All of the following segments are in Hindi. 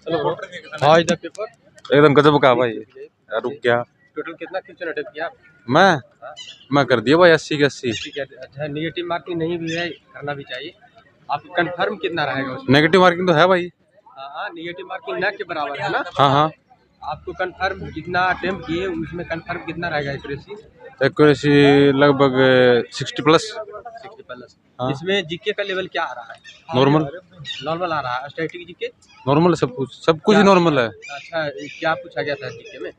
हाँ इधर पेपर एकदम गजब का भाई यार, रुक गया। टोटल कितना क्वेश्चन अटेम्प्ट किया? मैं कर दिया भाई 80 के 80। ठीक है। अच्छा, नेगेटिव मार्किंग नहीं भी है, करना भी चाहिए। आप कंफर्म कितना रहेगा उसमें? नेगेटिव मार्किंग तो है भाई। हाँ, नेगेटिव मार्किंग ना के बराबर है ना। हाँ हाँ, आपको कंफर्म जितना अटेम्प्ट किए उसमें कंफर्म कितना रहेगा एक्यूरेसी? एक्यूरेसी लगभग 60 प्लस। 60 प्लस। हाँ। इसमें जीके का लेवल क्या आ रहा है? नॉर्मल नॉर्मल आ रहा है। स्टैटिक जीके नॉर्मल, सब कुछ ही नॉर्मल है। अच्छा, क्या पूछा गया था जीके में?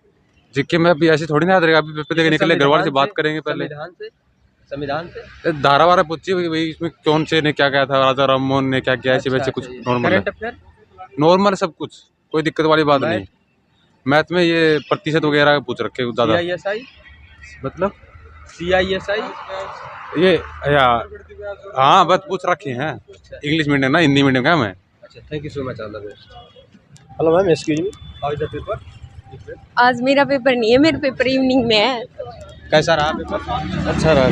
जीके में अभी ऐसे थोड़ी ना याद रहेगा, अभी पेपर देके निकले, घर वाले से बात करेंगे पहले। संविधान से धारा वारा पूछी भाई, इसमें कौन से ने क्या कहा था, राजा राम मोहन ने क्या किया, ऐसे वैसे कुछ नॉर्मल है। करंट अफेयर नॉर्मल सब कुछ, कोई दिक्कत वाली बात नहीं। मैथ में ये प्रतिशत वगैरह पूछ रखे ज्यादा। CISI मतलब CISI ये यार, हाँ बस पूछ रखे हैं। इंग्लिश मीडियम ना हिंदी मीडियम का मैं। अच्छा, thank you so much all the best. Hello ma'am, excuse me, how is the paper? आज मेरा पेपर नहीं है, मेरा पेपर इवनिंग में है। कैसा रहा पेपर? अच्छा रहा।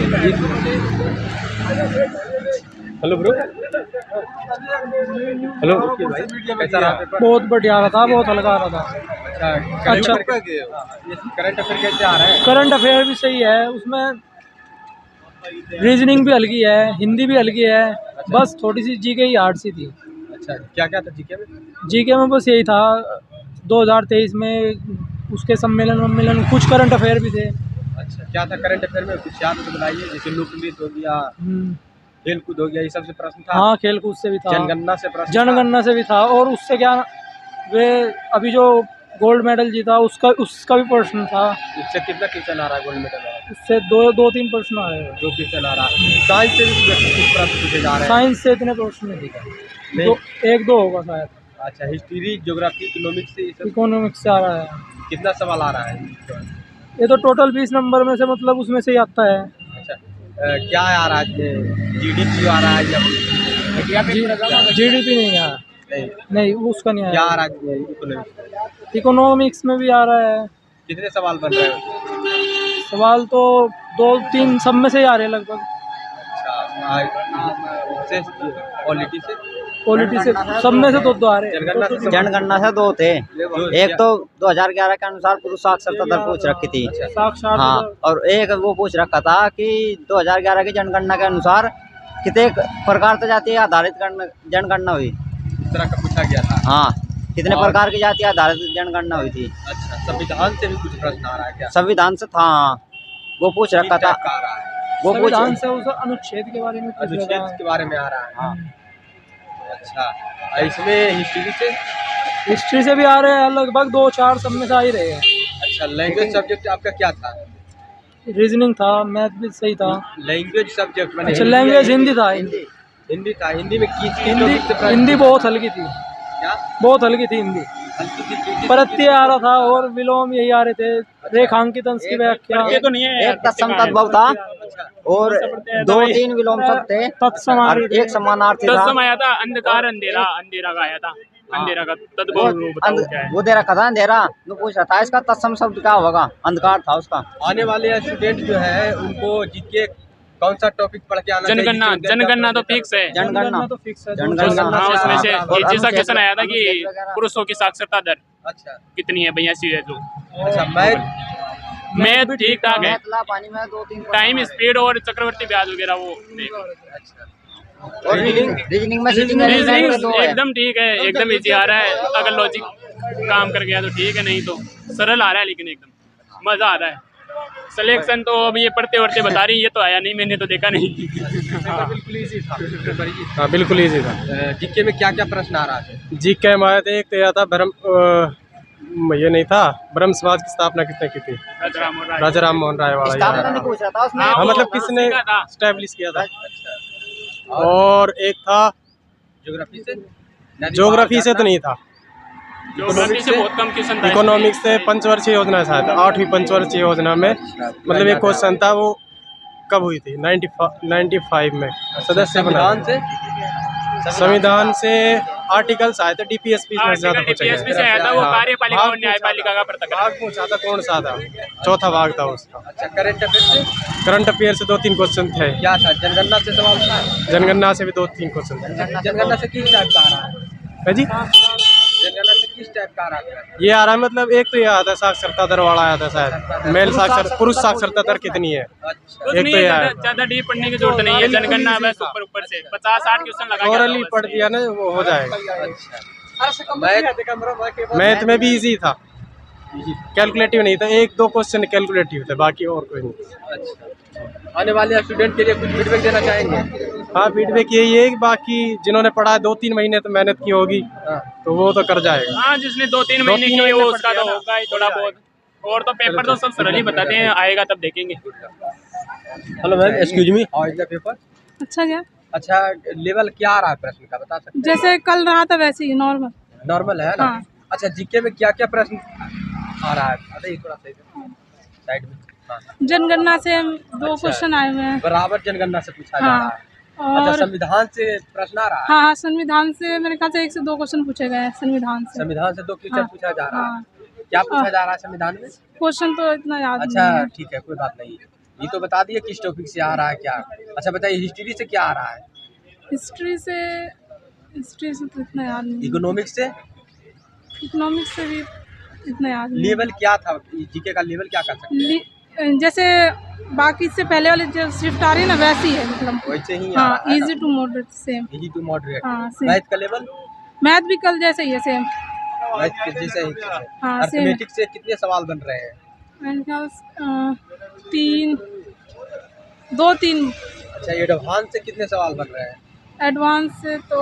हेलो ब्रो, हेलो कैसा रहा पेपर? बहुत बढ़िया रहा था, बहुत हल्का रहा था। अच्छा, करंट अफेयर कैसे आ रहा है? करंट अफेयर भी सही है, उसमें रीजनिंग भी हल्की है, हिंदी भी हल्की है। बस थोड़ी सी जीके ही हार्ड सी थी। अच्छा, क्या क्या था जीके में? जीके में बस यही था, 2023 में उसके सम्मेलन कुछ करंट अफेयर भी थे। अच्छा, क्या था करंट अफेयर में? कुछ याद तो बताइए, जैसे लोकनृत्य हो गया, खेल कूद हो गया, ये सब से प्रश्न था? हाँ, खेल कूद से भी था, जनगणना से प्रश्न, जनगणना से भी था। और उससे क्या, वे अभी जो गोल्ड मेडल जीता उसका भी प्रश्न था। उससे कितना क्वेश्चन आ रहा है गोल्ड मेडल वाला? उससे दो तीन प्रश्न आ रहे हैं। 2 क्वेश्चन आ रहा है। साइंस से भी कुछ प्रश्न पूछे जा रहे हैं? साइंस से इतने प्रश्न नहीं दिखा, एक दो होगा शायद। अच्छा, हिस्ट्री, ज्योग्राफी, इकोनॉमिक्स से, इकोनॉमिक्स से आ रहा है। कितना सवाल आ रहा है? ये तो टोटल 20 नंबर में से, मतलब उसमें से ही आता है। अच्छा, क्या आ रहा है? GDP आ रहा है या GDP नहीं आया? नहीं, उसका नहीं क्या आया। आ रहा है? इकोनॉमिक्स इकोनॉमिक्स में भी आ रहा है। कितने सवाल बन रहे हैं? सवाल तो 2-3 सब में से ही आ रहे हैं लगभग। अच्छा, पॉलिटी से सब में से दो आ रहे हैं। जनगणना से 2 थे। एक तो 2011 के अनुसार पुरुष साक्षरता दर पूछ रखी थी। साक्षात। हाँ, और एक वो पूछ रखा था कि 2011 की जनगणना के अनुसार कितने प्रकार से जाति आधारित जनगणना हुई, इस तरह का पूछा गया था। हाँ, कितने प्रकार की जाति आधारित जनगणना हुई थी। अच्छा, संविधान से भी कुछ प्रश्न आ रहा है क्या? संविधान से था, वो पूछ रखा था। आ रहा है वो पूछ संविधान से उस अनुच्छेद के बारे में पूछ रहा अनुच्छेद था। के बारे में आ रहा है। हाँ। अच्छा, इसमें हिस्ट्री से भी आ रहे हैं, लगभग 2-4 सब में से आ ही रहे हैं। अच्छा, लैंग्वेज सब्जेक्ट आपका क्या था? रीजनिंग था, मैथ भी सही था। लैंग्वेज सब्जेक्ट अच्छा, लैंग्वेज हिंदी था। हिंदी था। हिंदी में हिंदी बहुत हल्की थी, क्या बहुत हल्की थी हिंदी। हल्की थी? प्रत्यय आ रहा था और विलोम यही आ रहे थे, रेखांकित अंश की व्याख्या। एक तत्सम तद्भव था और 2-3 विलोम शब्द थे, तत्सम एक समानार्थी था। तत्सम आया था, अंधकार अंधेरा, अंधेरा का आया था। अंधेरा का तद्भव बताओ क्या है? वो दे रखा था अंधेरा, वो पूछ रहा था इसका तत्सम शब्द क्या होगा, अंधकार था उसका। आने वाले स्टूडेंट जो है उनको जीके कौन सा टॉपिक पढ़ के आना चाहिए? जनगणना तो फिक्स है। जनगणना तो फिक्स है। जनगणना हाँ, उसमें से और ये जैसा अनुच्छेद- क्वेश्चन आया था कि अनुच्छेद पुरुषों की साक्षरता दर अच्छा कितनी है, 82 है। तो अच्छा, मैथ ठीक ठाक है। मैथ ला पानी में 2-3 टाइम स्पीड और चक्रवर्ती ब्याज वगैरह वो और रीजनिंग में रीजनिंग 2 है। एकदम ठीक है, एकदम इजी आ रहा है। अगर लॉजिक काम कर गया तो ठीक है, नहीं तो सरल आ रहा है, लेकिन एकदम मजा आ रहा है। सिलेक्शन तो अब ये पढ़ते वढ़ते बता रही, ये तो आया नहीं, मैंने तो देखा नहीं। बिल्कुल इजी था। हाँ बिल्कुल ईजी था। जीके में क्या क्या प्रश्न आ रहा था? जीके में आया था, एक तो यह था ये नहीं था, ब्रह्म समाज की स्थापना किसने की थी? राजा राम मोहन राय वाला। स्थापना नहीं पूछ रहा था उसमें। हाँ, मतलब किसने स्टैब्लिश किया था। और एक था ज्योग्राफी से तो नहीं था, ज्योग्राफी से बहुत कम क्वेश्चन था। इकोनॉमिक्स से पंचवर्षीय योजना शायद 8वीं पंचवर्षीय योजना में, मतलब एक क्वेश्चन था, वो कब हुई थी? 95 में सदस्य बना। संविधान से आर्टिकल्स आए थे, DPSP में ज्यादा पूछा गया। DPSP से आया था, वो कार्यपालिका और न्यायपालिका का पृथक भाग पूछा था, कौन सा था? चौथा भाग था उसका। अच्छा, करंट अफेयर से करंट अफेयर से 2-3 क्वेश्चन थे। क्या था? जनगणना से सवाल था? जनगणना से भी 2-3 क्वेश्चन थे। जनगणना से किस टाइप का आ रहा है? है जी, जनगणना से किस टाइप का आ रहा है? ये आ रहा है मतलब एक तो ये आता है साक्षरता दर वाला आया था शायद, मेल पुरुष साक्षरता दर कितनी है, अच्छा, एक तो ये आया। ज्यादा डीप पढ़ने की जरूरत नहीं है, जनगणना बस ऊपर से 50-60 क्वेश्चन लगा ओरली पढ़ दिया ना वो हो जाएगा। मैथ में भी इजी था, कैलकुलेटिव नहीं था, 1-2 क्वेश्चन कैलकुलेटिव थे, बाकी और कोई नहीं। अच्छा, आने वाले स्टूडेंट के लिए कुछ फीडबैक देना चाहेंगे? हाँ, फीडबैक यही है कि बाकी जिन्होंने पढ़ा है 2-3 महीने तो मेहनत की होगी तो वो तो कर जाएगा। हाँ, जिसने 2-3 महीने किए वो उसका तो होगा ही थोड़ा बहुत, और तो पेपर तो सब सरल ही बताते हैं, आएगा तब देखेंगे। Hello ma'am, excuse me, how is the paper? अच्छा क्या? अच्छा, लेवल क्या आ रहा है प्रश्न का, बता सकते हैं? जैसे कल रहा था वैसे ही नॉर्मल। नॉर्मल है ना? हाँ। अच्छा, जीके में क्या क्या प्रश्न आ रहा है? अरे थोड़ा सही साइड में। हाँ। जनगणना से 2 क्वेश्चन आए हुए हैं। बराबर जनगणना से पूछा जा हाँ। रहा है। अच्छा, और संविधान से प्रश्न आ रहा है? हाँ, संविधान से मेरे ख्याल से 1 से 2 क्वेश्चन पूछे गए हैं संविधान से। संविधान से 2 क्वेश्चन हाँ। पूछा जा रहा है। हाँ। क्या पूछा जा रहा है संविधान में? क्वेश्चन तो इतना याद नहीं अच्छा, है। ठीक है, कोई बात नहीं। ये तो बता दिए किस टॉपिक से आ रहा है क्या। अच्छा बताइए, हिस्ट्री से क्या आ रहा है? हिस्ट्री से तो इतना याद नहीं। इकोनॉमिक्स से? इकोनॉमिक्स से भी इतना याद नहीं। लेवल क्या था जीके का, लेवल क्या कर सकते हैं? जैसे बाकी से पहले वाले जो शिफ्ट आ रही है ना वैसी है, मतलब वैसे ही हाँ, easy to moderate same. Easy to moderate. हाँ, सेम। मैथ का लेवल? मैथ भी कल जैसे ही है, सेम। मैथ के जैसे ही। हाँ, अर्थमेटिक से कितने सवाल बन रहे हैं? मेरे ख्याल से 2-3। अच्छा, एडवांस से कितने सवाल बन रहे हैं? एडवांस से तो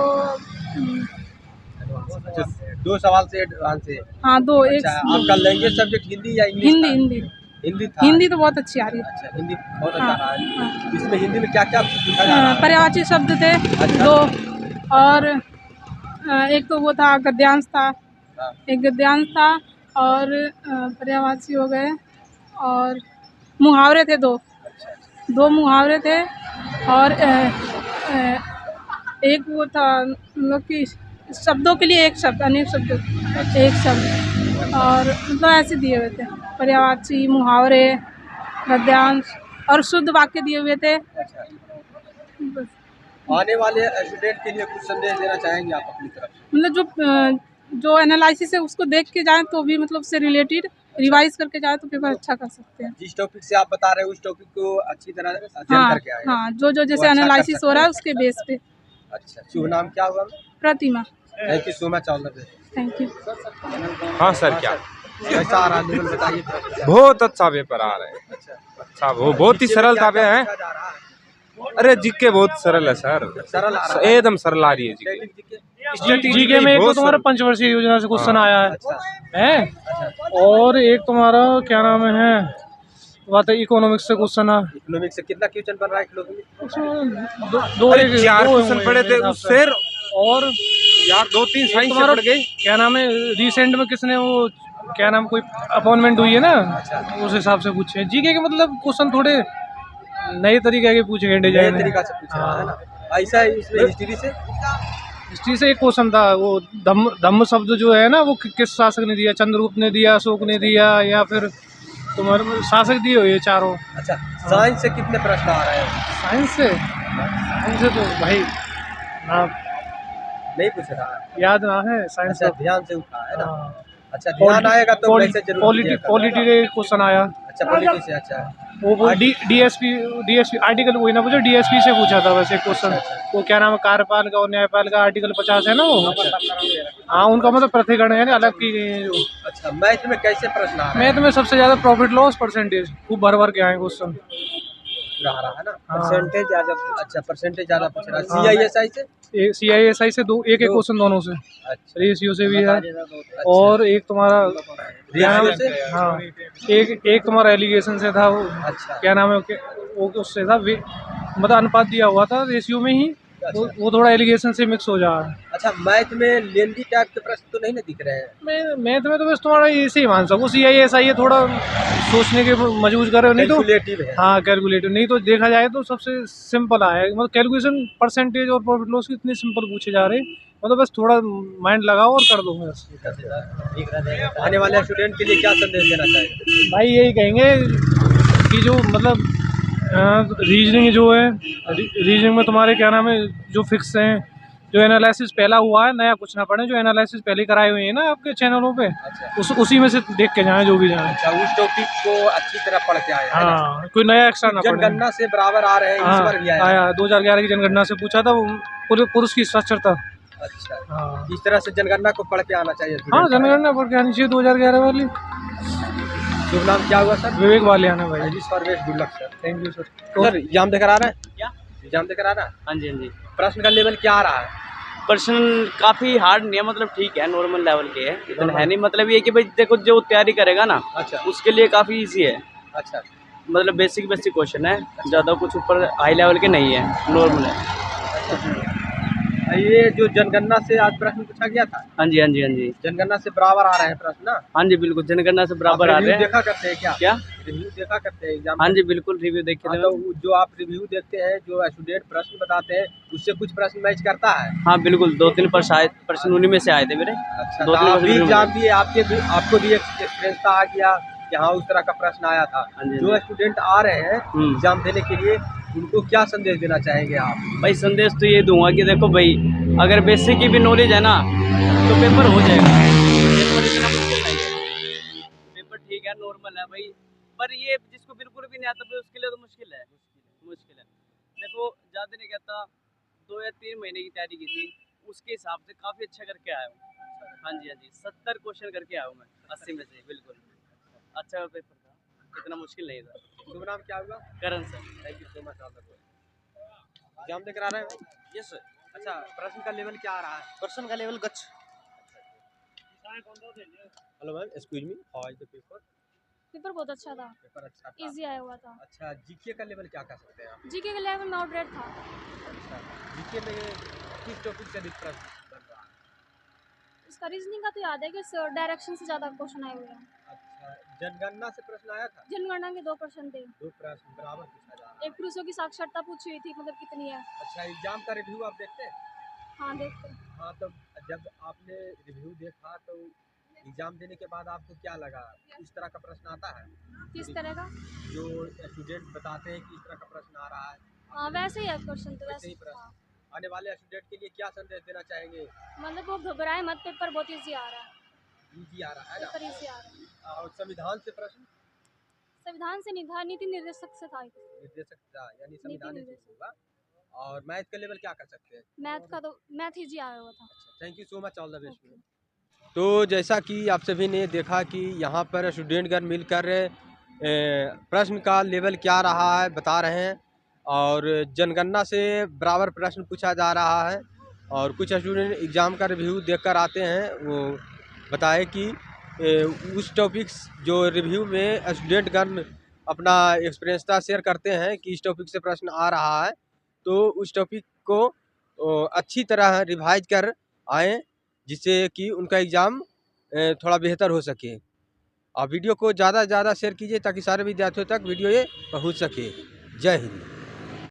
अच्छा, 2 सवाल से एडवांस से। हाँ, 2 एक। अच्छा, आपका लैंग्वेज सब्जेक्ट हिंदी या इंग्लिश? हिंदी हिंदी था। हिंदी तो बहुत अच्छी आ रही है। अच्छा, हिंदी बहुत अच्छा हाँ, रहा है। हाँ। इसमें हिंदी में क्या क्या पूछा जा रहा है? पर्यायवाची शब्द थे 2, और एक तो वो था गद्यांश था, हाँ। एक गद्यांश था, और पर्यायवाची हो गए, और मुहावरे थे 2 मुहावरे थे, और एक वो था मतलब कि शब्दों के लिए एक शब्द, अनेक शब्द एक शब्द, और मतलब ऐसे दिए हुए थे पर्यायवाची, मुहावरे, गद्यांश और शुद्ध वाक्य दिए हुए थे। बस। आने वाले स्टूडेंट के लिए कुछ संदेश देना चाहेंगे आप अपनी तरफ से? मतलब जो एनालिसिस है उसको देख के जाएं तो भी मतलब उससे रिलेटेड रिवाइज करके जाए तो पेपर अच्छा कर सकते हैं। जिस टॉपिक से आप बता रहे हैं उस टॉपिक को अच्छी तरह अध्ययन हाँ, करके आए। हाँ, जो जैसे अच्छा कर एनालिसिस सकते हो रहा है हैं। उसके बेस पे। अच्छा, शुभ नाम क्या हुआ? Pratima. Thank you so much all the best. Thank you. हाँ सर, क्या कैसा आ रहा है लेवल बताइए? बहुत अच्छा पेपर आ रहा है। अच्छा, वो बहुत ही सरल था है। अरे जीके बहुत सरल है सर, सरल आ रहा है। एकदम सरल आ रही है जीके। जीके में एक तो तुम्हारा पंचवर्षीय योजना से क्वेश्चन आया है, और एक तुम्हारा क्या नाम है बात है इकोनॉमिक्स से क्वेश्चन है। इकोनॉमिक्स से कितना क्वेश्चन बन रहा है इकोनॉमिक्स? उसमें दो अरे 4 क्वेश्चन पढ़े थे उससे, और यार 2-3 साइंस से पढ़ गई। क्या नाम है रिसेंट में किसने वो क्या नाम कोई अपॉइंटमेंट हुई है ना, उस हिसाब से पूछे जीके के, मतलब क्वेश्चन थोड़े नए तरीके के पूछे गए डिजाइन नए तरीका से पूछा है ना। ऐसा है इसमें हिस्ट्री से एक क्वेश्चन था, वो धम्म शब्द जो है ना वो किस शासक ने दिया, चंद्रगुप्त ने दिया, अशोक ने दिया, या फिर तुम्हारे शासक दिए हुए चारों। अच्छा, साइंस से कितने प्रश्न आ रहे हैं? साइंस से तो भाई ना नहीं पूछ रहा है, याद ना है साइंस। अच्छा, ध्यान से उठा है ना। हाँ। अच्छा, ध्यान आएगा तो वैसे जरूर पॉलिटी के क्वेश्चन आया। अच्छा, पॉलिटी से। अच्छा, वो डीएसपी आर्टिकल वही ना पूछो, डीएसपी से पूछा था वैसे क्वेश्चन। वो क्या नाम है कार्यपालिका और न्यायपालिका आर्टिकल 50 है ना वो। हाँ, उनका मतलब प्रतिगण है अलग की गई है जो। अच्छा, मैथ में कैसे प्रश्न आ रहे हैं? मैथ में सबसे ज्यादा प्रॉफिट लॉस परसेंटेज खूब भर भर के आए क्वेश्चन रहा है ना। हाँ। परसेंटेज ज्यादा। अच्छा, परसेंटेज ज्यादा पूछ रहा है। सीआईएसआई से? CISI से एक क्वेश्चन दोनों से, अच्छा, रेशियो से भी है, और एक तुम्हारा क्या नाम रेशियो से? है, हाँ, एक तुम्हारा एलिगेशन से था वो। अच्छा, क्या नाम है वो उससे था मतलब अनुपात दिया हुआ था रेशियो में ही, वो थोड़ा एलिगेशन से मिक्स हो जा रहा है। अच्छा, मैथ में लेंदी टाइप के प्रश्न तो नहीं ना दिख रहे हैं? मैथ में तो बस तुम्हारा ऐसे ही मान सकूँ, CISI है थोड़ा सोचने के मजबूर कर रहे हो, नहीं तो कैलकुलेटिव है। हाँ कैलकुलेटिव, नहीं तो देखा जाए तो सबसे सिंपल आया है, मतलब कैलकुलेशन परसेंटेज और प्रॉफिट लॉस इतने सिंपल पूछे जा रहे हैं, मतलब बस थोड़ा माइंड लगाओ और कर दो बस। आने वाले स्टूडेंट के लिए क्या संदेश देना चाहेंगे? भाई यही कहेंगे कि जो मतलब रीजनिंग जो है, रीजनिंग में तुम्हारे क्या नाम है जो फिक्स हैं, जो एनालिसिस पहला हुआ है, नया कुछ ना पढ़े, जो एनालिसिस पहले कराए हुए हैं ना आपके चैनलों पे, उसी में से देख के जाएं जो भी जाएं। अच्छा, उस टॉपिक को अच्छी तरह पढ़ के आए। हाँ, कोई नया एक्स्ट्रा ना पढ़े। जनगणना से बराबर आ रहे हैं, इस बार भी आया 2011 की जनगणना से पूछा था, पूरे पुरुष की साक्षरता। अच्छा, हाँ, इस तरह से जनगणना को पढ़ के आना चाहिए। हाँ, जनगणना पढ़ के आनी चाहिए 2011 वाली। शुभ नाम क्या हुआ सर? विवेक वालियाना भाई। जी Sarvesh, good luck sir. Thank you sir. Sir exam देकर आ रहे हैं क्या? एग्जाम देकर आ रहा है। हाँ जी, हाँ जी। प्रश्न का लेवल क्या आ रहा है? पर्सनल काफ़ी हार्ड नहीं है, मतलब ठीक है, नॉर्मल लेवल के है, इतना है नहीं। मतलब ये कि भाई देखो, जो तैयारी करेगा ना, अच्छा, उसके लिए काफ़ी इजी है। अच्छा, मतलब बेसिक क्वेश्चन है, ज़्यादा कुछ ऊपर हाई लेवल के नहीं है, नॉर्मल है। ये जो जनगणना से आज प्रश्न पूछा गया था। हाँ जी, हाँ जी, हाँ जी। जनगणना से बराबर आ रहे हैं प्रश्न ना? हाँ जी, बिल्कुल जनगणना से बराबर आ रहे हैं। देखा करते हैं क्या? क्या रिव्यू देखा करते हैं एग्जाम? हाँ जी, बिल्कुल रिव्यू देखे थे। तो जो आप रिव्यू देखते हैं, जो स्टूडेंट प्रश्न बताते हैं, उससे कुछ प्रश्न मैच करता है? हाँ बिल्कुल, 2-3 प्रश्न उन्हीं में से आए थे मेरे। अच्छा, 2-3 आप भी एग्जाम दिए, आपको भी एक्सपीरियंस आ गया, यहाँ उस तरह का प्रश्न आया था। जो स्टूडेंट आ रहे हैं एग्जाम देने के लिए, उनको क्या संदेश देना चाहेंगे आप? भाई संदेश तो ये दूंगा कि देखो भाई, अगर बेसिक की भी नॉलेज है ना, तो पेपर हो जाएगा। पेपर इतना मुश्किल नहीं है, पेपर ठीक है, नॉर्मल है भाई। पर ये जिसको बिल्कुल भी नहीं आता भाई, उसके लिए तो मुश्किल है। देखो, ज़्यादा नहीं कहता, 2 या 3 महीने की तैयारी की थी, उसके हिसाब से काफ़ी अच्छा करके आया हूँ। हाँ जी, हाँ जी, 70 क्वेश्चन करके आया हूँ मैं 80 में से। बिल्कुल अच्छा पेपर था, इतना मुश्किल नहीं था। शुभ नाम क्या हुआ? Karan sir. Thank you so much. Exam देकर आ रहे हैं? Yes sir. अच्छा, प्रश्न का लेवल क्या आ रहा है? पर्सन का लेवल गच्छ। Hello ma'am, excuse me, how is the paper? Paper बहुत अच्छा था, पेपर अच्छा था, इजी आया हुआ था। अच्छा, जीके का लेवल क्या कह सकते हैं आप? जीके का लेवल मॉडरेट था। अच्छा, जीके में किस टॉपिक से अधिक प्रश्न बन रहा है? इसका रीजनिंग का तो याद है कि डायरेक्शन से ज़्यादा क्वेश्चन आए हुए हैं। अच्छा, जनगणना से प्रश्न आया था? जनगणना के 2 प्रश्न थे, 2 प्रश्न बराबर पूछा जा रहा है। एक पुरुषों की साक्षरता पूछी हुई थी, मतलब कितनी है। अच्छा, एग्जाम का रिव्यू आप देखते हैं? हाँ देखते हैं। हाँ, तो जब आपने रिव्यू देखा तो एग्जाम देने के बाद आपको क्या लगा? इस तरह का प्रश्न आता है? किस तरह का? जो स्टूडेंट बताते हैं कि इस तरह का प्रश्न आ रहा है। हाँ वैसे ही है क्वेश्चन तो, वैसे ही प्रश्न। हाँ। आने वाले स्टूडेंट के लिए क्या संदेश देना चाहेंगे? मतलब वो घबराए मत, पेपर बहुत ईजी आ रहा है। ईजी आ रहा है ना? पेपर ईजी आ रहा है। और संविधान से प्रश्न? संविधान से नहीं था, नीति निर्देशक से था। निर्देशक था, यानी संविधान से होगा। और मैथ का लेवल क्या कर सकते हैं? मैथ का तो मैथ ईजी आया हुआ था। अच्छा, thank you so much, all the best. तो जैसा कि आप सभी ने देखा कि यहाँ पर स्टूडेंटगण मिलकर प्रश्न का लेवल क्या रहा है बता रहे हैं, और जनगणना से बराबर प्रश्न पूछा जा रहा है। और कुछ स्टूडेंट एग्ज़ाम का रिव्यू देखकर आते हैं, वो बताए कि उस टॉपिक्स जो रिव्यू में स्टूडेंटगण अपना एक्सपीरियंसता शेयर करते हैं कि इस टॉपिक से प्रश्न आ रहा है, तो उस टॉपिक को अच्छी तरह रिवाइज कर आएँ, जिससे कि उनका एग्ज़ाम थोड़ा बेहतर हो सके। आप वीडियो को ज़्यादा से ज़्यादा शेयर कीजिए ताकि सारे विद्यार्थियों तक वीडियो ये पहुंच सके। जय हिंद।